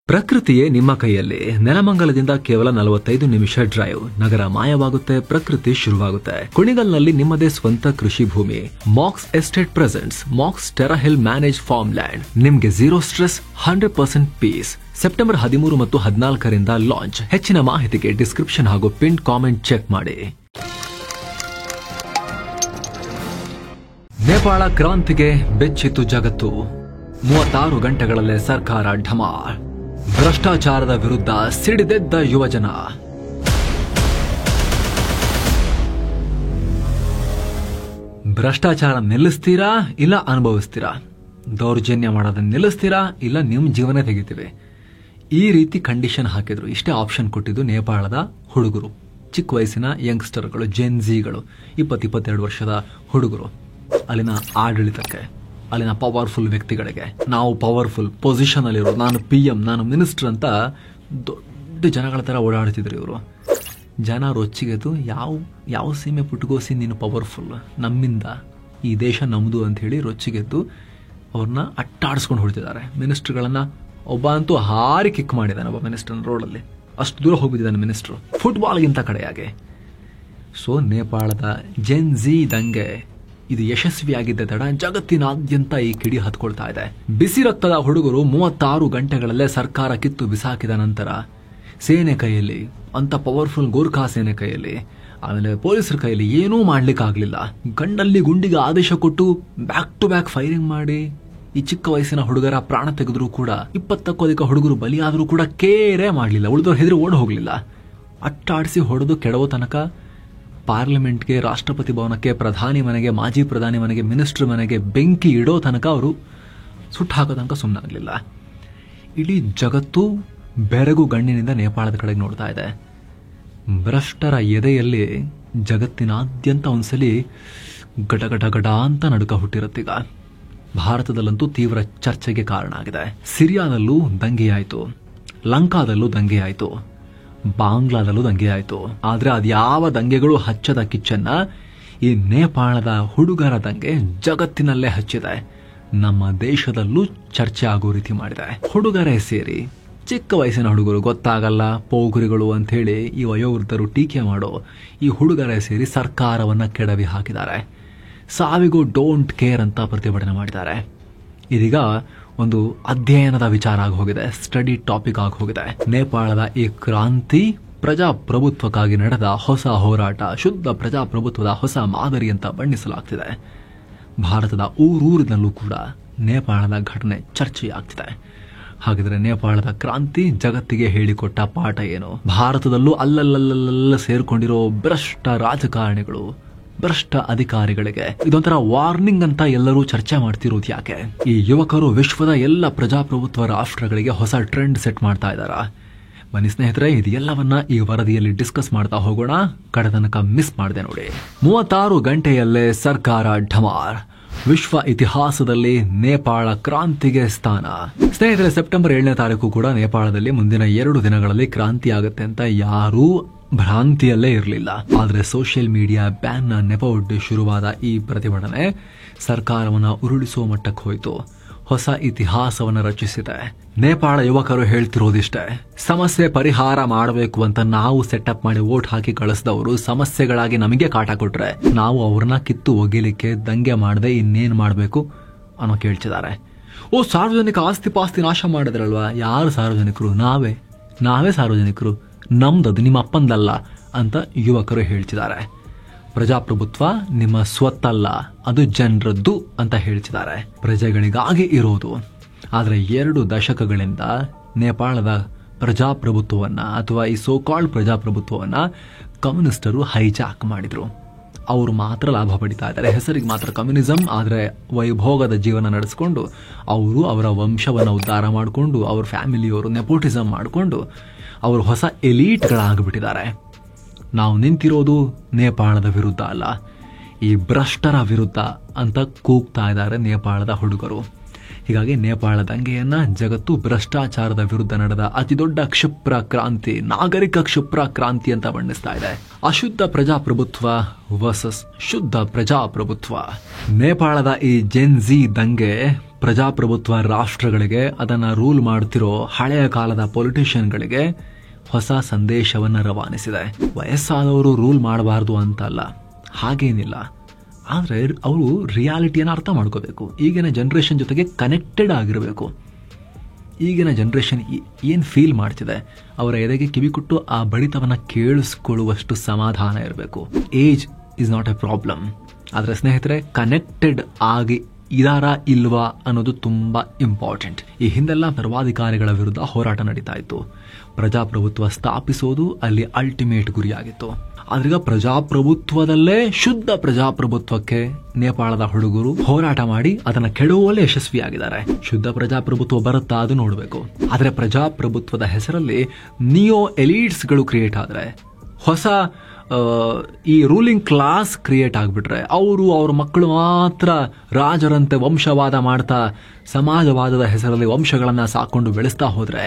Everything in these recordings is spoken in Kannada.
ಪ್ರಕೃತಿಯೇ ನಿಮ್ಮ ಕೈಯಲ್ಲಿ. ನೆಲಮಂಗಲದಿಂದ ಕೇವಲ 45 ನಿಮಿಷ ಡ್ರೈವ್. ನಗರ ಮಾಯವಾಗುತ್ತೆ, ಪ್ರಕೃತಿ ಶುರುವಾಗುತ್ತೆ. ಕುಣಿಗಲ್ನಲ್ಲಿ ನಿಮ್ಮದೇ ಸ್ವಂತ ಕೃಷಿ ಭೂಮಿ. Max estate presents Max terra hill manage farm land. ನಿಮ್ಗೆ 0 ಸ್ಟ್ರೆಸ್, 100% ಪೀಸ್. ಸೆಪ್ಟೆಂಬರ್ 13 ಮತ್ತು 14 ಲಾಂಚ್. ಹೆಚ್ಚಿನ ಮಾಹಿತಿಗೆ ಡಿಸ್ಕ್ರಿಪ್ಷನ್ ಹಾಗೂ ಪಿನ್ ಕಾಮೆಂಟ್ ಚೆಕ್ ಮಾಡಿ. ನೇಪಾಳ ಕ್ರಾಂತಿಗೆ ಬೆಚ್ಚಿತ್ತು ಜಗತ್ತು. 36 ಗಂಟೆಗಳಲ್ಲೇ ಸರ್ಕಾರ ಢಮಾರ್. ಭ್ರಷ್ಟಾಚಾರದ ವಿರುದ್ಧ ಸಿಡಿದೆದ್ದ ಯುವಜನ. ಭ್ರಷ್ಟಾಚಾರ ನಿಲ್ಲಿಸ್ತೀರಾ ಇಲ್ಲ ಅನುಭವಿಸ್ತೀರಾ? ದೌರ್ಜನ್ಯ ಮಾಡೋದನ್ನ ನಿಲ್ಲಿಸ್ತೀರಾ ಇಲ್ಲ ನಿಮ್ ಜೀವನ ತೆಗಿತೀವಿ? ಈ ರೀತಿ ಕಂಡೀಷನ್ ಹಾಕಿದ್ರು. ಇಷ್ಟೇ ಆಪ್ಷನ್ ಕೊಟ್ಟಿದ್ದು ನೇಪಾಳದ ಹುಡುಗರು, ಚಿಕ್ಕ ವಯಸ್ಸಿನ ಯಂಗ್ಸ್ಟರ್ಗಳು, ಜೆನ್ಜಿಗಳು, 20-22 ವರ್ಷದ ಹುಡುಗರು. ಅಲ್ಲಿನ ಆಡಳಿತಕ್ಕೆ, ಅಲ್ಲಿನ ಪವರ್ಫುಲ್ ವ್ಯಕ್ತಿಗಳಿಗೆ, ನಾವು ಪವರ್ಫುಲ್ ಪೊಸಿಷನ್ ಅಲ್ಲಿರೋದು, ನಾನು PM, ನಾನು ಮಿನಿಸ್ಟರ್ ಅಂತ ದೊಡ್ಡ ಜನಗಳ ತರ ಓಡಾಡ್ತಿದ್ರು ಇವರು. ಜನ ರೊಚ್ಚಿಗೆದ್ದು ಯಾವ ಸೀಮೆ ಪುಟ್ಗೋಸಿ ನೀನು ಪವರ್ಫುಲ್, ನಮ್ಮಿಂದ ಈ ದೇಶ ನಮ್ದು ಅಂತ ಹೇಳಿ ರೊಚ್ಚಿಗೆದ್ದು ಅವ್ರನ್ನ ಅಟ್ಟಾಡಿಸ್ಕೊಂಡು ಹೊಡ್ತಿದ್ದಾರೆ. ಮಿನಿಸ್ಟರ್ಗಳನ್ನ ಒಬ್ಬ ಅಂತೂ ಹಾರಿ ಕಿಕ್ ಮಾಡಿದ್ದಾನೆ. ಒಬ್ಬ ಮಿನಿಸ್ಟರ್ ರೋಡಲ್ಲಿ ಅಷ್ಟು ದೂರ ಹೋಗ್ಬಿಟ್ಟಿದ್ದಾನೆ ಮಿನಿಸ್ಟರ್, ಫುಟ್ಬಾಲ್ಗಿಂತ ಕಡೆಯಾಗೆ. ಸೊ ನೇಪಾಳದ ಜೆನ್ಜಿ ದಂಗೆ ಇದು ಯಶಸ್ವಿಯಾಗಿದ್ದ ತಡ ಜಗತ್ತಿನಾದ್ಯಂತ ಈ ಕಿಡಿ ಹತ್ಕೊಳ್ತಾ ಇದೆ. ಬಿಸಿ ರಕ್ತದ ಹುಡುಗರು 36 ಗಂಟೆಗಳಲ್ಲೇ ಸರ್ಕಾರ ಕಿತ್ತು ಬಿಸಾಕಿದ ನಂತರ ಸೇನೆ ಕೈಯಲ್ಲಿ, ಅಂತ ಪವರ್ಫುಲ್ ಗೋರ್ಖಾ ಸೇನೆ ಕೈಯಲ್ಲಿ, ಆಮೇಲೆ ಪೊಲೀಸರ ಕೈಯಲ್ಲಿ ಏನೂ ಮಾಡ್ಲಿಕ್ಕಾಗ್ಲಿಲ್ಲ. ಗಂಡಲ್ಲಿ ಗುಂಡಿಗೆ ಆದೇಶ ಕೊಟ್ಟು ಬ್ಯಾಕ್ ಟು ಬ್ಯಾಕ್ ಫೈರಿಂಗ್ ಮಾಡಿ ಈ ಚಿಕ್ಕ ವಯಸ್ಸಿನ ಹುಡುಗರ ಪ್ರಾಣ ತೆಗೆದ್ರು ಕೂಡ, 20ಕ್ಕೂ ಅಧಿಕ ಹುಡುಗರು ಬಲಿಯಾದರೂ ಕೂಡ ಕೇರೇ ಮಾಡಲಿಲ್ಲ. ಉಳಿದವ್ರು ಹೆದರಿ ಓಡ್ ಹೋಗ್ಲಿಲ್ಲ. ಅಟ್ಟಾಡಿಸಿ ಹೊಡೆದು ಕೆಡವೋ ತನಕ ಪಾರ್ಲಿಮೆಂಟ್ಗೆ, ರಾಷ್ಟ್ರಪತಿ ಭವನಕ್ಕೆ, ಪ್ರಧಾನಿ ಮನೆಗೆ, ಮಾಜಿ ಪ್ರಧಾನಿ ಮನೆಗೆ, ಮಿನಿಸ್ಟರ್ ಮನೆಗೆ ಬೆಂಕಿ ಇಡೋ ತನಕ ಅವರು ಸುಟ್ಟು ಹಾಕೋ ತನಕ ಸುಮ್ಮನಾಗಲಿಲ್ಲ. ಇಡೀ ಜಗತ್ತು ಬೆರಗು ಗಣ್ಣಿನಿಂದ ನೇಪಾಳದ ಕಡೆಗೆ ನೋಡ್ತಾ ಇದೆ. ಭ್ರಷ್ಟರ ಎದೆಯಲ್ಲಿ ಜಗತ್ತಿನಾದ್ಯಂತ ಒಂದ್ಸಲಿ ಗಡ ಗಡ ಗಡ ಅಂತ ನಡುಕ ಹುಟ್ಟಿರುತ್ತೀಗ. ಭಾರತದಲ್ಲಂತೂ ತೀವ್ರ ಚರ್ಚೆಗೆ ಕಾರಣ ಆಗಿದೆ. ಸಿರಿಯಾದಲ್ಲೂ ದಂಗೆಯಾಯಿತು, ಲಂಕಾದಲ್ಲೂ ದಂಗೆಯಾಯಿತು, ಬಾಂಗ್ಲಾದಲ್ಲೂ ದಂಗೆ ಆಯಿತು. ಆದ್ರೆ ಅದ್ಯಾವ ದಂಗೆಗಳು ಹಚ್ಚದ ಕಿಚ್ಚನ್ನ ಈ ನೇಪಾಳದ ಹುಡುಗರ ದಂಗೆ ಜಗತ್ತಿನಲ್ಲೇ ಹಚ್ಚಿದೆ. ನಮ್ಮ ದೇಶದಲ್ಲೂ ಚರ್ಚೆ ಆಗೋ ರೀತಿ ಮಾಡಿದೆ. ಹುಡುಗರೇ ಸೇರಿ, ಚಿಕ್ಕ ವಯಸ್ಸಿನ ಹುಡುಗರು, ಗೊತ್ತಾಗಲ್ಲ ಪೋಗುರಿಗಳು ಅಂತ ಹೇಳಿ ಈ ವಯೋವೃದ್ಧರು ಟೀಕೆ ಮಾಡೋ ಈ ಹುಡುಗರೇ ಸೇರಿ ಸರ್ಕಾರವನ್ನ ಕೆಡವಿ ಹಾಕಿದ್ದಾರೆ. ಸಾವಿಗೂ ಡೋಂಟ್ ಕೇರ್ ಅಂತ ಪ್ರತಿಭಟನೆ ಮಾಡಿದ್ದಾರೆ. ಇದೀಗ ಒಂದು ಅಧ್ಯಯನದ ವಿಚಾರ ಆಗಿ ಹೋಗಿದೆ, ಸ್ಟಡಿ ಟಾಪಿಕ್ ಆಗಿ ಹೋಗಿದೆ. ನೇಪಾಳದ ಈ ಕ್ರಾಂತಿ ಪ್ರಜಾಪ್ರಭುತ್ವಕ್ಕಾಗಿ ನಡೆದ ಹೊಸ ಹೋರಾಟ, ಶುದ್ಧ ಪ್ರಜಾಪ್ರಭುತ್ವದ ಹೊಸ ಮಾದರಿ ಅಂತ ಬಣ್ಣಿಸಲಾಗ್ತಿದೆ. ಭಾರತದ ಊರೂರಿನಲ್ಲೂ ಕೂಡ ನೇಪಾಳದ ಘಟನೆ ಚರ್ಚೆಯಾಗ್ತಿದೆ. ಹಾಗಿದ್ರೆ ನೇಪಾಳದ ಕ್ರಾಂತಿ ಜಗತ್ತಿಗೆ ಹೇಳಿಕೊಟ್ಟ ಪಾಠ ಏನು? ಭಾರತದಲ್ಲೂ ಅಲ್ಲಲ್ಲ ಸೇರ್ಕೊಂಡಿರೋ ಭ್ರಷ್ಟ ರಾಜಕಾರಣಿಗಳು, ಭ್ರಷ್ಟ ಅಧಿಕಾರಿಗಳಿಗೆ ಇದೊಂಥರ ವಾರ್ನಿಂಗ್ ಅಂತ ಎಲ್ಲರೂ ಚರ್ಚೆ ಮಾಡ್ತಿರೋದು ಯಾಕೆ? ಈ ಯುವಕರು ವಿಶ್ವದ ಎಲ್ಲ ಪ್ರಜಾಪ್ರಭುತ್ವ ರಾಷ್ಟ್ರಗಳಿಗೆ ಹೊಸ ಟ್ರೆಂಡ್ ಸೆಟ್ ಮಾಡ್ತಾ ಇದ್ದಾರಾ? ಬನ್ನಿ ಸ್ನೇಹಿತರೆ, ಇದು ಎಲ್ಲವನ್ನ ಈ ವರದಿಯಲ್ಲಿ ಡಿಸ್ಕಸ್ ಮಾಡ್ತಾ ಹೋಗೋಣ. ಕಡೆ ತನಕ ಮಿಸ್ ಮಾಡಿದೆ ನೋಡಿ. 36 ಗಂಟೆಯಲ್ಲೇ ಸರ್ಕಾರ ಢಮಾರ್. ವಿಶ್ವ ಇತಿಹಾಸದಲ್ಲಿ ನೇಪಾಳ ಕ್ರಾಂತಿಗೆ ಸ್ಥಾನ. ಸ್ನೇಹಿತರೆ, ಸೆಪ್ಟೆಂಬರ್ 7ನೇ ತಾರೀಕು ಕೂಡ ನೇಪಾಳದಲ್ಲಿ ಮುಂದಿನ 2 ದಿನಗಳಲ್ಲಿ ಕ್ರಾಂತಿ ಆಗುತ್ತೆ ಅಂತ ಯಾರೂ ಭ್ರಾಂತಿಯಲ್ಲೇ ಇರಲಿಲ್ಲ. ಆದ್ರೆ ಸೋಷಿಯಲ್ ಮೀಡಿಯಾ ಬ್ಯಾನ್ ನ ನೆಪವೊಡ್ಡಿ ಶುರುವಾದ ಈ ಪ್ರತಿಭಟನೆ ಸರ್ಕಾರವನ್ನ ಉರುಳಿಸುವ ಮಟ್ಟಕ್ಕೆ ಹೋಯಿತು. ಹೊಸ ಇತಿಹಾಸವನ್ನ ರಚಿಸಿದೆ. ನೇಪಾಳ ಯುವಕರು ಹೇಳ್ತಿರೋದಿಷ್ಟೇ, ಸಮಸ್ಯೆ ಪರಿಹಾರ ಮಾಡಬೇಕು ಅಂತ ನಾವು ಸೆಟಪ್ ಮಾಡಿ ವೋಟ್ ಹಾಕಿ ಕಳಿಸಿದವರು ಸಮಸ್ಯೆಗಳಾಗಿ ನಮಗೆ ಕಾಟ ಕೊಟ್ರೆ ನಾವು ಅವ್ರನ್ನ ಕಿತ್ತು ಒಗಿಲಿಕ್ಕೆ ದಂಗೆ ಮಾಡದೆ ಇನ್ನೇನ್ ಮಾಡಬೇಕು ಅನ್ನೋ ಕೇಳ್ತಿದ್ದಾರೆ. ಸಾರ್ವಜನಿಕ ಆಸ್ತಿ ಪಾಸ್ತಿ ನಾಶ ಮಾಡಿದ್ರಲ್ವಾ? ಯಾರು ಸಾರ್ವಜನಿಕರು? ನಾವೇ ಸಾರ್ವಜನಿಕರು. ನಮ್ದದು, ನಿಮ್ಮ ಅಪ್ಪಂದಲ್ಲ ಅಂತ ಯುವಕರು ಹೇಳ್ತಿದ್ದಾರೆ. ಪ್ರಜಾಪ್ರಭುತ್ವ ನಿಮ್ಮ ಸ್ವತ್ತಲ್ಲ, ಅದು ಜನರದ್ದು ಅಂತ ಹೇಳ್ತಿದ್ದಾರೆ. ಪ್ರಜೆಗಳಿಗಾಗಿ ಇರೋದು. ಆದ್ರೆ 2 ದಶಕಗಳಿಂದ ನೇಪಾಳದ ಪ್ರಜಾಪ್ರಭುತ್ವವನ್ನ, ಅಥವಾ ಈ ಸೋಕಾಲ್ಡ್ ಪ್ರಜಾಪ್ರಭುತ್ವವನ್ನ ಕಮ್ಯುನಿಸ್ಟರು ಹೈಜಾಕ್ ಮಾಡಿದ್ರು. ಅವರು ಮಾತ್ರ ಲಾಭ ಪಡಿತಾ ಇದ್ದಾರೆ. ಹೆಸರಿಗೆ ಮಾತ್ರ ಕಮ್ಯುನಿಸಂ, ಆದ್ರೆ ವೈಭೋಗದ ಜೀವನ ನಡೆಸಿಕೊಂಡು ಅವರು ಅವರ ವಂಶವನ್ನ ಉದ್ಧಾರ ಮಾಡಿಕೊಂಡು, ಅವ್ರ ಫ್ಯಾಮಿಲಿಯವರು ನೆಪೋಟಿಸಂ ಮಾಡಿಕೊಂಡು ಅವರು ಹೊಸ ಎಲೀಟ್ಗಳಾಗ್ಬಿಟ್ಟಿದ್ದಾರೆ. ನಾವು ನಿಂತಿರೋದು ನೇಪಾಳದ ವಿರುದ್ಧ ಅಲ್ಲ, ಈ ಭ್ರಷ್ಟರ ವಿರುದ್ಧ ಅಂತ ಕೂಗ್ತಾ ಇದ್ದಾರೆ ನೇಪಾಳದ ಹುಡುಗರು. ಹೀಗಾಗಿ ನೇಪಾಳ ದಂಗೆಯನ್ನ ಜಗತ್ತು ಭ್ರಷ್ಟಾಚಾರದ ವಿರುದ್ಧ ನಡೆದ ಅತಿದೊಡ್ಡ ಕ್ಷಿಪ್ರ ಕ್ರಾಂತಿ, ನಾಗರಿಕ ಕ್ಷಿಪ್ರ ಕ್ರಾಂತಿ ಅಂತ ಬಣ್ಣಿಸ್ತಾ ಇದೆ. ಅಶುದ್ಧ ಪ್ರಜಾಪ್ರಭುತ್ವ ವರ್ಸಸ್ ಶುದ್ಧ ಪ್ರಜಾಪ್ರಭುತ್ವ. ನೇಪಾಳದ ಈ ಜೆನ್ಜಿ ದಂಗೆ ಪ್ರಜಾಪ್ರಭುತ್ವ ರಾಷ್ಟ್ರಗಳಿಗೆ, ಅದನ್ನ ರೂಲ್ ಮಾಡ್ತಿರೋ ಹಳೆಯ ಕಾಲದ ಪೊಲಿಟಿಷಿಯನ್ಗಳಿಗೆ ಹೊಸ ಸಂದೇಶವನ್ನ ರವಾನಿಸಿದೆ. ವಯಸ್ಸಾದವರು ರೂಲ್ ಮಾಡಬಾರ್ದು ಅಂತಲ್ಲ, ಹಾಗೇನಿಲ್ಲ. ಆದರೆ ಅವರು ರಿಯಾಲಿಟಿಯನ್ನು ಅರ್ಥ ಮಾಡ್ಕೋಬೇಕು. ಈಗಿನ ಜನ್ರೇಷನ್ ಜೊತೆಗೆ ಕನೆಕ್ಟೆಡ್ ಆಗಿರಬೇಕು. ಈಗಿನ ಜನ್ರೇಷನ್ ಏನು ಫೀಲ್ ಮಾಡ್ತಿದೆ, ಅವರ ಎದೆಗೆ ಕಿವಿ ಕೊಟ್ಟು ಆ ಬಡಿತವನ್ನು ಕೇಳಿಸ್ಕೊಳ್ಳುವಷ್ಟು ಸಮಾಧಾನ ಇರಬೇಕು. Age is not A problem. ಆದರೆ ಸ್ನೇಹಿತರೆ, ಕನೆಕ್ಟೆಡ್ ಆಗಿ ಇದಾರಾ ಇಲ್ವಾ ಅನ್ನೋದು ತುಂಬಾ ಇಂಪಾರ್ಟೆಂಟ್. ಈ ಹಿಂದೆಲ್ಲ ಸರ್ವಾಧಿಕಾರಿಗಳ ವಿರುದ್ಧ ಹೋರಾಟ ನಡೀತಾ ಇತ್ತು. ಪ್ರಜಾಪ್ರಭುತ್ವ ಸ್ಥಾಪಿಸೋದು ಅಲ್ಲಿ ಅಲ್ಟಿಮೇಟ್ ಗುರಿಯಾಗಿತ್ತು. ಆದ್ರೀಗ ಪ್ರಜಾಪ್ರಭುತ್ವದಲ್ಲೇ ಶುದ್ಧ ಪ್ರಜಾಪ್ರಭುತ್ವಕ್ಕೆ ನೇಪಾಳದ ಹುಡುಗರು ಹೋರಾಟ ಮಾಡಿ ಅದನ್ನ ಕೆಡುವಲ್ಲೇ ಯಶಸ್ವಿಯಾಗಿದ್ದಾರೆ. ಶುದ್ಧ ಪ್ರಜಾಪ್ರಭುತ್ವ ಬರುತ್ತಾ ಅದು ನೋಡಬೇಕು. ಆದ್ರೆ ಪ್ರಜಾಪ್ರಭುತ್ವದ ಹೆಸರಲ್ಲಿ ನಿಯೋ ಎಲೀಟ್ಸ್ಗಳು ಕ್ರಿಯೇಟ್ ಆದ್ರೆ, ಹೊಸ ಈ ರೂಲಿಂಗ್ ಕ್ಲಾಸ್ ಕ್ರಿಯೇಟ್ ಆಗಿಬಿಟ್ರೆ, ಅವರು ಅವ್ರ ಮಕ್ಕಳು ಮಾತ್ರ ರಾಜರಂತೆ ವಂಶವಾದ ಮಾಡ್ತಾ ಸಮಾಜವಾದದ ಹೆಸರಲ್ಲಿ ವಂಶಗಳನ್ನ ಸಾಕೊಂಡು ಬೆಳೆಸ್ತಾ ಹೋದ್ರೆ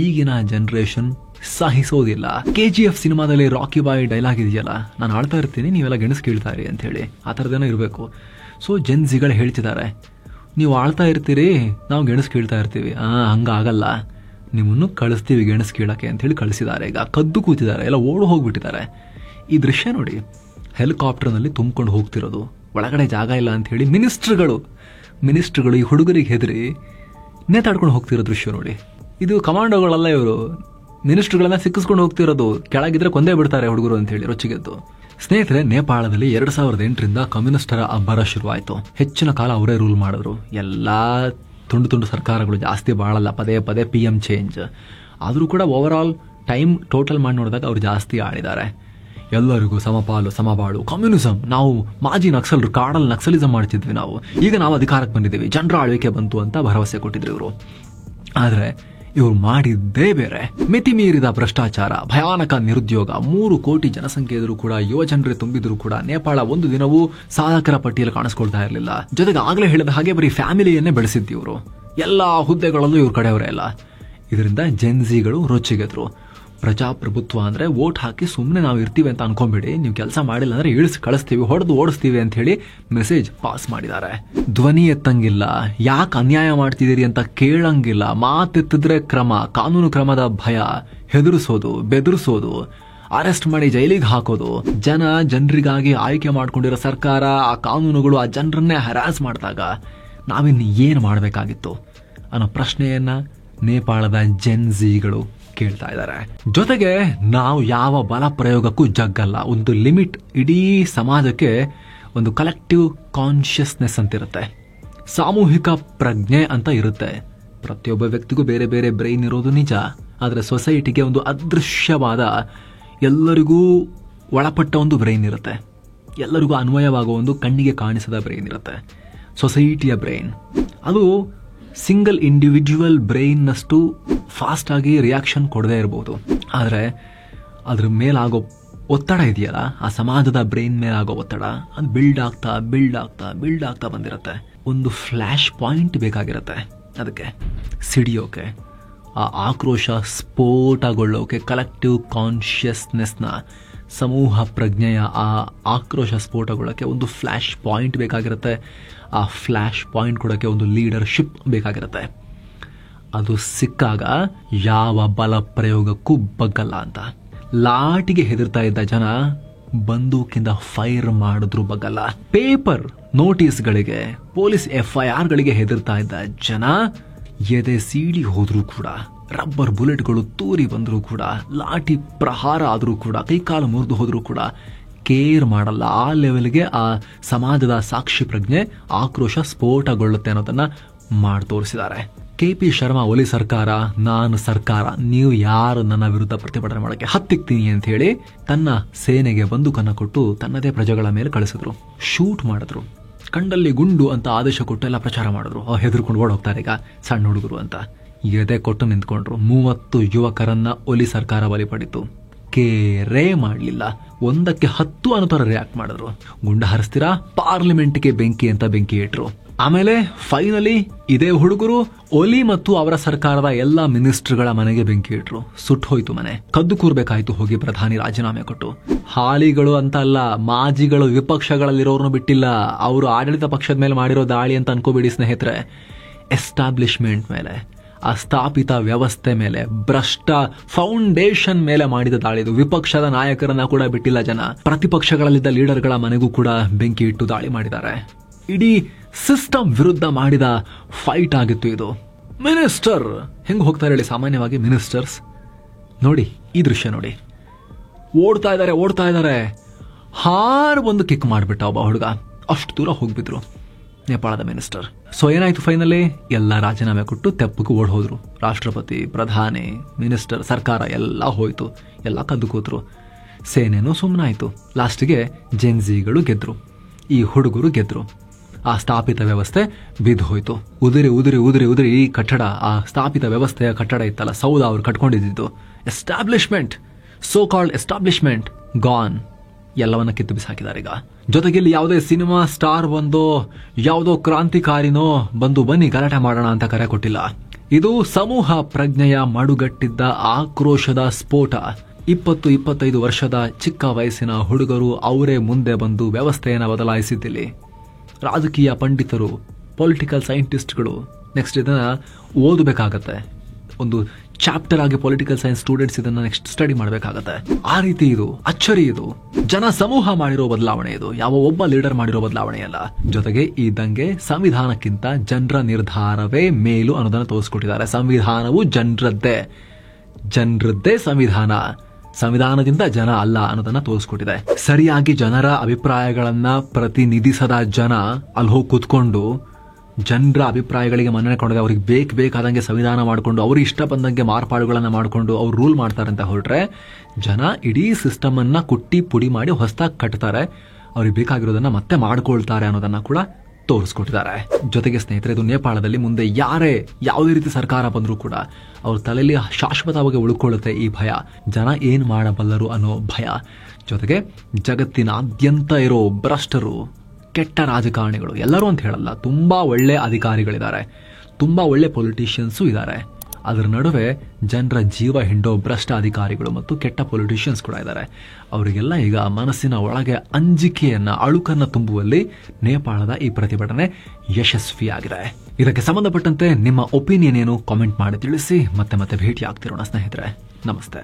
ಈಗಿನ ಜನರೇಷನ್ ಸಹಿಸೋದಿಲ್ಲ. KGF ಸಿನಿಮಾದಲ್ಲಿ ರಾಕಿ ಬಾಯ್ ಡೈಲಾಗ್ ಇದೆಯಲ್ಲ, ನಾನು ಆಳ್ತಾ ಇರ್ತೀನಿ, ನೀವೆಲ್ಲ ಗೆಣಸು ಕೇಳ್ತಾ ಇರಿ ಅಂತ ಹೇಳಿ, ಆ ಥರದೇನೋ ಇರಬೇಕು. ಸೊ ಜೆನ್ಸಿಗಳು ಹೇಳ್ತಿದ್ದಾರೆ, ನೀವು ಆಳ್ತಾ ಇರ್ತೀರಿ, ನಾವು ಗೆಣಸು ಕೇಳ್ತಾ ಇರ್ತೀವಿ. ಹಂಗಾಗಲ್ಲ, ನಿಮ್ಮನ್ನು ಕಳಿಸ್ತೀವಿ ಗೆಣಸು ಕೀಳಕ್ಕೆ ಅಂತ ಹೇಳಿ ಕಳಿಸಿದ್ದಾರೆ. ಈಗ ಕದ್ದು ಕೂತಿದ್ದಾರೆ, ಎಲ್ಲ ಓಡು ಹೋಗ್ಬಿಟ್ಟಿದ್ದಾರೆ. ಈ ದೃಶ್ಯ ನೋಡಿ, ಹೆಲಿಕಾಪ್ಟರ್ನಲ್ಲಿ ತುಂಬಿಕೊಂಡು ಹೋಗ್ತಿರೋದು, ಒಳಗಡೆ ಜಾಗ ಇಲ್ಲ ಅಂತ ಹೇಳಿ ಮಿನಿಸ್ಟ್ರುಗಳು ಈ ಹುಡುಗರಿಗೆ ಹೆದರಿ ನೇತಾಡ್ಕೊಂಡು ಹೋಗ್ತಿರೋ ದೃಶ್ಯ ನೋಡಿ. ಇದು ಕಮಾಂಡೋಗಳಲ್ಲ, ಇವರು ಮಿನಿಸ್ಟ್ರುಗಳನ್ನ ಸಿಕ್ಕಿಸ್ಕೊಂಡು ಹೋಗ್ತಿರೋದು. ಕೆಳಗಿದ್ರೆ ಕೊಂದೇ ಬಿಡ್ತಾರೆ ಹುಡುಗರು ಅಂತ ಹೇಳಿ ರೊಚ್ಚಿಗೆದ್ದು. ಸ್ನೇಹಿತರೆ, ನೇಪಾಳದಲ್ಲಿ 2008ರಿಂದ ಕಮ್ಯುನಿಸ್ಟರ ಅಬ್ಬರ ಶುರುವಾಯಿತು. ಹೆಚ್ಚಿನ ಕಾಲ ಅವರೇ ರೂಲ್ ಮಾಡಿದ್ರು. ಎಲ್ಲಾ ತುಂಡು ಸರ್ಕಾರಗಳು ಜಾಸ್ತಿ ಬಾಳಲ್ಲ, ಪದೇ ಪದೇ PM ಚೇಂಜ್ ಆದರೂ ಕೂಡ ಓವರ್ ಆಲ್ ಟೈಮ್ ಟೋಟಲ್ ಮಾಡಿ ನೋಡಿದಾಗ ಅವ್ರು ಜಾಸ್ತಿ ಆಳಿದ್ದಾರೆ. ಎಲ್ಲರಿಗೂ ಸಮಪಾಲು ಸಮಬಾಳು, ಕಮ್ಯುನಿಸಂ, ನಾವು ಮಾಜಿ ನಕ್ಸಲರು, ಕಾಡಲ್ಲಿ ನಕ್ಸಲಿಸಂ ಮಾಡ್ತಿದ್ವಿ ನಾವು, ಈಗ ನಾವು ಅಧಿಕಾರಕ್ಕೆ ಬಂದಿದ್ದೀವಿ, ಜನರ ಆಳ್ವಿಕೆ ಬಂತು ಅಂತ ಭರವಸೆ ಕೊಟ್ಟಿದ್ರು ಇವರು. ಆದರೆ ಇವ್ರು ಮಾಡಿದ್ದೇ ಬೇರೆ. ಮಿತಿ ಮೀರಿದ ಭ್ರಷ್ಟಾಚಾರ, ಭಯಾನಕ ನಿರುದ್ಯೋಗ, 3 ಕೋಟಿ ಜನಸಂಖ್ಯೆ ಇದ್ರೂ ಕೂಡ, ಯುವ ಜನರೇ ತುಂಬಿದ್ರು ಕೂಡ ನೇಪಾಳ ಒಂದು ದಿನವೂ ಸಾಧಕರ ಪಟ್ಟಿಯಲ್ಲಿ ಕಾಣಿಸ್ಕೊಳ್ತಾ ಇರಲಿಲ್ಲ. ಜೊತೆಗೆ ಆಗಲೇ ಹೇಳಿದ ಹಾಗೆ ಬರೀ ಫ್ಯಾಮಿಲಿಯನ್ನೇ ಬೆಳೆಸಿದ್ದು ಇವರು. ಎಲ್ಲಾ ಹುದ್ದೆಗಳಲ್ಲೂ ಇವ್ರ ಕಡೆಯವರೇ ಅಲ್ಲ. ಇದರಿಂದ ಜೆನ್ಸಿಗಳು ರೊಚ್ಚಿಗೆದ್ರು. ಪ್ರಜಾಪ್ರಭುತ್ವ ಅಂದ್ರೆ ವೋಟ್ ಹಾಕಿ ಸುಮ್ಮನೆ ನಾವು ಇರ್ತೀವಿ ಅಂತ ಅನ್ಕೊಂಬೇಡಿ, ನೀವು ಕೆಲಸ ಮಾಡಿಲ್ಲ ಅಂದ್ರೆ ಇಳಿಸಿ ಕಳಿಸ್ತೀವಿ, ಹೊಡೆದು ಓಡಿಸ್ತೀವಿ ಅಂತ ಹೇಳಿ ಮೆಸೇಜ್ ಪಾಸ್ ಮಾಡಿದ್ದಾರೆ. ಧ್ವನಿ ಎತ್ತಂಗಿಲ್ಲ, ಯಾಕೆ ಅನ್ಯಾಯ ಮಾಡ್ತಿದ್ದೀರಿ ಅಂತ ಕೇಳಂಗಿಲ್ಲ, ಮಾತೆತ್ತಿದ್ರೆ ಕ್ರಮ, ಕಾನೂನು ಕ್ರಮದ ಭಯ, ಹೆದರಿಸೋದು, ಬೆದರಿಸೋದು, ಅರೆಸ್ಟ್ ಮಾಡಿ ಜೈಲಿಗೆ ಹಾಕೋದು. ಜನರಿಗಾಗಿ ಆಯ್ಕೆ ಮಾಡ್ಕೊಂಡಿರೋ ಸರ್ಕಾರ, ಆ ಕಾನೂನುಗಳು ಆ ಜನರನ್ನೇ ಹರಾಸ್ ಮಾಡಿದಾಗ ನಾವಿನ್ನು ಏನು ಮಾಡಬೇಕಾಗಿತ್ತು ಅನ್ನೋ ಪ್ರಶ್ನೆಯನ್ನ ನೇಪಾಳದ ಜೆನ್ಸಿಗಳು ಕೇಳ್ತಾ ಇದ್ದಾರೆ. ಜೊತೆಗೆ ನಾವು ಯಾವ ಬಲ ಪ್ರಯೋಗಕ್ಕೂ ಜಗ್ಗಲ್ಲ. ಒಂದು ಲಿಮಿಟ್, ಇಡೀ ಸಮಾಜಕ್ಕೆ ಒಂದು ಕಲೆಕ್ಟಿವ್ ಕಾನ್ಷಿಯಸ್ನೆಸ್ ಅಂತಿರುತ್ತೆ, ಸಾಮೂಹಿಕ ಪ್ರಜ್ಞೆ ಅಂತ ಇರುತ್ತೆ. ಪ್ರತಿಯೊಬ್ಬ ವ್ಯಕ್ತಿಗೂ ಬೇರೆ ಬೇರೆ ಬ್ರೈನ್ ಇರೋದು ನಿಜ. ಆದರೆ ಸೊಸೈಟಿಗೆ ಒಂದು ಅದೃಶ್ಯವಾದ, ಎಲ್ಲರಿಗೂ ಒಳಪಟ್ಟ ಒಂದು ಬ್ರೈನ್ ಇರುತ್ತೆ. ಎಲ್ಲರಿಗೂ ಅನ್ವಯವಾಗುವ ಒಂದು ಕಣ್ಣಿಗೆ ಕಾಣಿಸದ ಬ್ರೈನ್ ಇರುತ್ತೆ, ಸೊಸೈಟಿಯ ಬ್ರೈನ್. ಅದು ಸಿಂಗಲ್ ಇಂಡಿವಿಜುವಲ್ ಬ್ರೈನ್ನಷ್ಟು ಫಾಸ್ಟ್ ಆಗಿ ರಿಯಾಕ್ಷನ್ ಕೊಡದೇ ಇರಬಹುದು. ಆದರೆ ಅದ್ರ ಮೇಲಾಗೋ ಒತ್ತಡ ಇದೆಯಲ್ಲ, ಆ ಸಮಾಜದ ಬ್ರೈನ್ ಮೇಲಾಗೋ ಒತ್ತಡ, ಅದು ಬಿಲ್ಡ್ ಆಗ್ತಾ ಬಂದಿರುತ್ತೆ. ಒಂದು ಫ್ಲ್ಯಾಶ್ ಪಾಯಿಂಟ್ ಬೇಕಾಗಿರುತ್ತೆ ಅದಕ್ಕೆ ಸಿಡಿಯೋಕೆ, ಆ ಆಕ್ರೋಶ ಸ್ಫೋಟಗೊಳ್ಳೋಕೆ. ಕಲೆಕ್ಟಿವ್ ಕಾನ್ಷಿಯಸ್ನೆಸ್ನ, ಸಮೂಹ ಪ್ರಜ್ಞೆಯ ಆ ಆಕ್ರೋಶ ಸ್ಫೋಟಗೊಳ್ಳೋಕ್ಕೆ ಒಂದು ಫ್ಲ್ಯಾಶ್ ಪಾಯಿಂಟ್ ಬೇಕಾಗಿರುತ್ತೆ. ಆ ಫ್ಲ್ಯಾಶ್ ಪಾಯಿಂಟ್ ಕೊಡೋಕ್ಕೆ ಒಂದು ಲೀಡರ್ಶಿಪ್ ಬೇಕಾಗಿರುತ್ತೆ. ಅದು ಸಿಕ್ಕಾಗ ಯಾವ ಬಲ ಪ್ರಯೋಗಕ್ಕೂ ಬಗ್ಗಲ್ಲ ಅಂತ. ಲಾಟಿಗೆ ಹೆದರ್ತಾ ಇದ್ದ ಜನ ಬಂದೂಕಿಂದ ಫೈರ್ ಮಾಡಿದ್ರು ಬಗ್ಗಲ್ಲ. ಪೇಪರ್ ನೋಟಿಸ್ಗಳಿಗೆ, ಪೊಲೀಸ್ FIRಗಳಿಗೆ ಹೆದರ್ತಾ ಇದ್ದ ಜನ ಎದೆ ಸೀಳಿ ಹೋದ್ರೂ ಕೂಡ, ರಬ್ಬರ್ ಬುಲೆಟ್ಗಳು ತೂರಿ ಬಂದರೂ ಕೂಡ, ಲಾಠಿ ಪ್ರಹಾರ ಆದರೂ ಕೂಡ, ಕೈಕಾಲು ಮುರಿದು ಹೋದ್ರೂ ಕೂಡ ಕೇರ್ ಮಾಡಲ್ಲ. ಆ ಲೆವೆಲ್ಗೆ ಆ ಸಮಾಜದ ಸಾಕ್ಷಿ ಪ್ರಜ್ಞೆ, ಆಕ್ರೋಶ ಸ್ಫೋಟಗೊಳ್ಳುತ್ತೆ ಅನ್ನೋದನ್ನ ಮಾಡಿ ತೋರಿಸಿದ್ದಾರೆ. KP ಶರ್ಮಾ ಒಲಿ ಸರ್ಕಾರ, ನಾನು ಸರ್ಕಾರ, ನೀವು ಯಾರು ನನ್ನ ವಿರುದ್ಧ ಪ್ರತಿಭಟನೆ ಮಾಡಕ್ಕೆ ಹತ್ತಿಕ್ತೀನಿ ಅಂತ ಹೇಳಿ ತನ್ನ ಸೇನೆಗೆ ಬಂದೂಕನ್ನ ಕೊಟ್ಟು ತನ್ನದೇ ಪ್ರಜೆಗಳ ಮೇಲೆ ಕಳಿಸಿದ್ರು. ಶೂಟ್ ಮಾಡಿದ್ರು, ಕಂಡಲ್ಲಿ ಗುಂಡು ಅಂತ ಆದೇಶ ಕೊಟ್ಟು ಎಲ್ಲ ಪ್ರಚಾರ ಮಾಡಿದ್ರು. ಹೆದರ್ಕೊಂಡು ಓಡ್ ಹೋಗ್ತಾರೆ ಈಗ ಸಣ್ಣ ಹುಡುಗರು ಅಂತ. ಎದೆ ಕೊಟ್ಟು ನಿಂತ್ಕೊಂಡ್ರು. 30 ಯುವಕರನ್ನ ಒಲಿ ಸರ್ಕಾರ ಬಲಿ ಪಡಿತು. ಕೇರೇ ಮಾಡಲಿಲ್ಲ. 1ಕ್ಕೆ 10 ಅನ್ನೋ ತರ ರಿಯಾಕ್ಟ್ ಮಾಡಿದ್ರು. ಗುಂಡ ಹರಿಸ್ತೀರಾ, ಪಾರ್ಲಿಮೆಂಟ್ಗೆ ಬೆಂಕಿ ಅಂತ ಬೆಂಕಿ ಇಟ್ರು. ಆಮೇಲೆ ಫೈನಲಿ ಇದೇ ಹುಡುಗರು ಒಲಿ ಮತ್ತು ಅವರ ಸರ್ಕಾರದ ಎಲ್ಲಾ ಮಿನಿಸ್ಟರ್ಗಳ ಮನೆಗೆ ಬೆಂಕಿ ಇಟ್ರು. ಸುಟ್ಟು ಹೋಯ್ತು ಮನೆ. ಕದ್ದು ಕೂರ್ಬೇಕಾಯ್ತು ಹೋಗಿ ಪ್ರಧಾನಿ ರಾಜೀನಾಮೆ ಕೊಟ್ಟು. ಹಾಲಿಗಳು ಅಂತ ಅಲ್ಲ, ಮಾಜಿಗಳು ವಿಪಕ್ಷಗಳಲ್ಲಿರೋರ್ನು ಬಿಟ್ಟಿಲ್ಲ. ಅವರು ಆಡಳಿತ ಪಕ್ಷದ ಮೇಲೆ ಮಾಡಿರೋ ದಾಳಿ ಅಂತ ಅನ್ಕೋಬೇಡಿ ಸ್ನೇಹಿತರೆ. ಎಸ್ಟಾಬ್ಲಿಷ್ಮೆಂಟ್ ಮೇಲೆ, ಆ ಸ್ಥಾಪಿತ ವ್ಯವಸ್ಥೆ ಮೇಲೆ, ಭ್ರಷ್ಟ ಫೌಂಡೇಶನ್ ಮೇಲೆ ಮಾಡಿದ ದಾಳಿ ಇದು. ವಿಪಕ್ಷದ ನಾಯಕರನ್ನ ಕೂಡ ಬಿಟ್ಟಿಲ್ಲ ಜನ. ಪ್ರತಿಪಕ್ಷಗಳಲ್ಲಿದ್ದ ಲೀಡರ್ಗಳ ಮನೆಗೂ ಕೂಡ ಬೆಂಕಿ ಇಟ್ಟು ದಾಳಿ ಮಾಡಿದ್ದಾರೆ. ಇಡೀ ಸಿಸ್ಟಮ್ ವಿರುದ್ಧ ಮಾಡಿದ ಫೈಟ್ ಆಗಿತ್ತು ಇದು. ಮಿನಿಸ್ಟರ್ ಹೆಂಗ್ ಹೋಗ್ತಾರೆ ಹೇಳಿ ಸಾಮಾನ್ಯವಾಗಿ ಮಿನಿಸ್ಟರ್ಸ್? ನೋಡಿ ಈ ದೃಶ್ಯ ನೋಡಿ, ಓಡ್ತಾ ಇದ್ದಾರೆ. ಒಂದು ಕಿಕ್ ಮಾಡಿಬಿಟ್ಟ ಒಬ್ಬ ಹುಡುಗ, ಅಷ್ಟು ದೂರ ಹೋಗ್ಬಿದ್ರು ನೇಪಾಳದ ಮಿನಿಸ್ಟರ್. ಸೊ ಏನಾಯ್ತು ಫೈನಲಿ? ಎಲ್ಲ ರಾಜೀನಾಮೆ ಕೊಟ್ಟು ತೆಪ್ಪಕ್ಕೆ ಓಡ್ ಹೋದ್ರು. ರಾಷ್ಟ್ರಪತಿ, ಪ್ರಧಾನಿ, ಮಿನಿಸ್ಟರ್, ಸರ್ಕಾರ ಎಲ್ಲ ಹೋಯ್ತು, ಎಲ್ಲ ಕದ್ದು ಕೂತ್ರು. ಸೇನೆನೂ ಸುಮ್ಮನಾಯ್ತು. ಲಾಸ್ಟಿಗೆ ಜೆನ್ಜಿಗಳು ಗೆದ್ರು, ಈ ಹುಡುಗರು ಗೆದ್ರು. ಆ ಸ್ಥಾಪಿತ ವ್ಯವಸ್ಥೆ ಬಿದ್ದು ಹೋಯ್ತು. ಉದುರಿ ಈ ಕಟ್ಟಡ, ಆ ಸ್ಥಾಪಿತ ವ್ಯವಸ್ಥೆಯ ಕಟ್ಟಡ ಇತ್ತಲ್ಲ, ಸೌಧ ಅವ್ರು ಕಟ್ಕೊಂಡಿದ್ದು, establishment, so called establishment gone. ಎಲ್ಲವನ್ನ ಕಿತ್ತು ಬಿಸಾಕಿದ್ದಾರೆ ಈಗ. ಜೊತೆಗೆ ಇಲ್ಲಿ ಯಾವುದೇ ಸಿನಿಮಾ ಸ್ಟಾರ್ ಬಂದೋ ಯಾವುದೋ ಕ್ರಾಂತಿಕಾರಿನೋ ಬಂದು ಬನ್ನಿ ಗಲಾಟೆ ಮಾಡೋಣ ಅಂತ ಕರೆ ಕೊಟ್ಟಿಲ್ಲ. ಇದು ಸಮೂಹ ಪ್ರಜ್ಞೆಯ ಮಡುಗಟ್ಟಿದ್ದ ಆಕ್ರೋಶದ ಸ್ಫೋಟ. 20-25 ವರ್ಷದ ಚಿಕ್ಕ ವಯಸ್ಸಿನ ಹುಡುಗರು ಅವರೇ ಮುಂದೆ ಬಂದು ವ್ಯವಸ್ಥೆಯನ್ನು ಬದಲಾಯಿಸಿದ್ದಿಲ್ಲಿ. ರಾಜಕೀಯ ಪಂಡಿತರು, ಪೊಲಿಟಿಕಲ್ ಸೈಂಟಿಸ್ಟ್ಗಳು ನೆಕ್ಸ್ಟ್ ಇದನ್ನ ಓದಬೇಕಾಗತ್ತೆ. ಒಂದು ಚಾಪ್ಟರ್ ಆಗಿ ಪೊಲಿಟಿಕಲ್ ಸೈನ್ಸ್ ಸ್ಟೂಡೆಂಟ್ಸ್ ಇದನ್ನ ನೆಕ್ಸ್ಟ್ ಸ್ಟಡಿ ಮಾಡಬೇಕಾಗತ್ತೆ. ಆ ರೀತಿ ಇದು ಅಚ್ಚರಿ. ಇದು ಜನ ಸಮೂಹ ಮಾಡಿರೋ ಬದಲಾವಣೆ. ಇದು ಯಾವ ಒಬ್ಬ ಲೀಡರ್ ಮಾಡಿರೋ ಬದಲಾವಣೆ ಅಲ್ಲ. ಜೊತೆಗೆ ಈ ದಂಗೆ ಸಂವಿಧಾನಕ್ಕಿಂತ ಜನರ ನಿರ್ಧಾರವೇ ಮೇಲು ಅನ್ನೋದನ್ನ ತೋರಿಸ್ಕೊಟ್ಟಿದ್ದಾರೆ. ಸಂವಿಧಾನವು ಜನರದ್ದೇ ಸಂವಿಧಾನ, ಸಂವಿಧಾನದಿಂದ ಜನ ಅಲ್ಲ ಅನ್ನೋದನ್ನ ತೋರಿಸ್ಕೊಟ್ಟಿದೆ. ಸರಿಯಾಗಿ ಜನರ ಅಭಿಪ್ರಾಯಗಳನ್ನ ಪ್ರತಿನಿಧಿಸದ ಜನ ಅಲ್ಲಿ ಹೋಗಿ ಕೂತ್ಕೊಂಡು ಜನರ ಅಭಿಪ್ರಾಯಗಳಿಗೆ ಮನ್ನಣೆ ಕೊಂಡಾಗ ಅವ್ರಿಗೆ ಬೇಕಾದಂಗೆ ಸಂವಿಧಾನ ಮಾಡಿಕೊಂಡು ಅವ್ರಿಗೆ ಇಷ್ಟ ಬಂದಂಗೆ ಮಾರ್ಪಾಡುಗಳನ್ನ ಮಾಡಿಕೊಂಡು ಅವ್ರು ರೂಲ್ ಮಾಡ್ತಾರೆ ಅಂತ ಹೊರಟ್ರೆ, ಜನ ಇಡೀ ಸಿಸ್ಟಮ್ ಅನ್ನ ಕುಟ್ಟಿ ಪುಡಿ ಮಾಡಿ ಹೊಸದಾಗಿ ಕಟ್ತಾರೆ, ಅವ್ರಿಗೆ ಬೇಕಾಗಿರೋದನ್ನ ಮತ್ತೆ ಮಾಡ್ಕೊಳ್ತಾರೆ ಅನ್ನೋದನ್ನ ಕೂಡ ತೋರಿಸ್ಕೊಟ್ಟಿದ್ದಾರೆ. ಜೊತೆಗೆ ಸ್ನೇಹಿತರೆ, ಇದು ನೇಪಾಳದಲ್ಲಿ ಮುಂದೆ ಯಾರೇ ಯಾವುದೇ ರೀತಿ ಸರ್ಕಾರ ಬಂದರೂ ಕೂಡ ಅವ್ರ ತಲೆಯಲ್ಲಿ ಶಾಶ್ವತವಾಗಿ ಉಳ್ಕೊಳ್ಳುತ್ತೆ ಈ ಭಯ. ಜನ ಏನ್ ಮಾಡಬಲ್ಲರು ಅನ್ನೋ ಭಯ. ಜೊತೆಗೆ ಜಗತ್ತಿನಾದ್ಯಂತ ಇರೋ ಭ್ರಷ್ಟರು, ಕೆಟ್ಟ ರಾಜಕಾರಣಿಗಳು, ಎಲ್ಲರೂ ಅಂತ ಹೇಳಲ್ಲ, ತುಂಬಾ ಒಳ್ಳೆ ಅಧಿಕಾರಿಗಳಿದ್ದಾರೆ, ತುಂಬಾ ಒಳ್ಳೆ ಪೊಲಿಟಿಷಿಯನ್ಸು ಇದ್ದಾರೆ. ಅದರ ನಡುವೆ ಜನರ ಜೀವ ಹಿಂಡೋ ಭ್ರಷ್ಟ ಅಧಿಕಾರಿಗಳು ಮತ್ತು ಕೆಟ್ಟ ಪೊಲಿಟಿಷಿಯನ್ಸ್ ಕೂಡ ಇದ್ದಾರೆ. ಅವರಿಗೆಲ್ಲ ಈಗ ಮನಸ್ಸಿನ ಒಳಗೆ ಅಂಜಿಕೆಯನ್ನ, ಅಳುಕನ್ನ ತುಂಬುವಲ್ಲಿ ನೇಪಾಳದ ಈ ಪ್ರತಿಭಟನೆ ಯಶಸ್ವಿಯಾಗಿದೆ. ಇದಕ್ಕೆ ಸಂಬಂಧಪಟ್ಟಂತೆ ನಿಮ್ಮ ಒಪಿನಿಯನ್ ಏನು ಕಾಮೆಂಟ್ ಮಾಡಿ ತಿಳಿಸಿ. ಮತ್ತೆ ಭೇಟಿ ಆಗ್ತಿರೋಣ ಸ್ನೇಹಿತರೆ. ನಮಸ್ತೆ.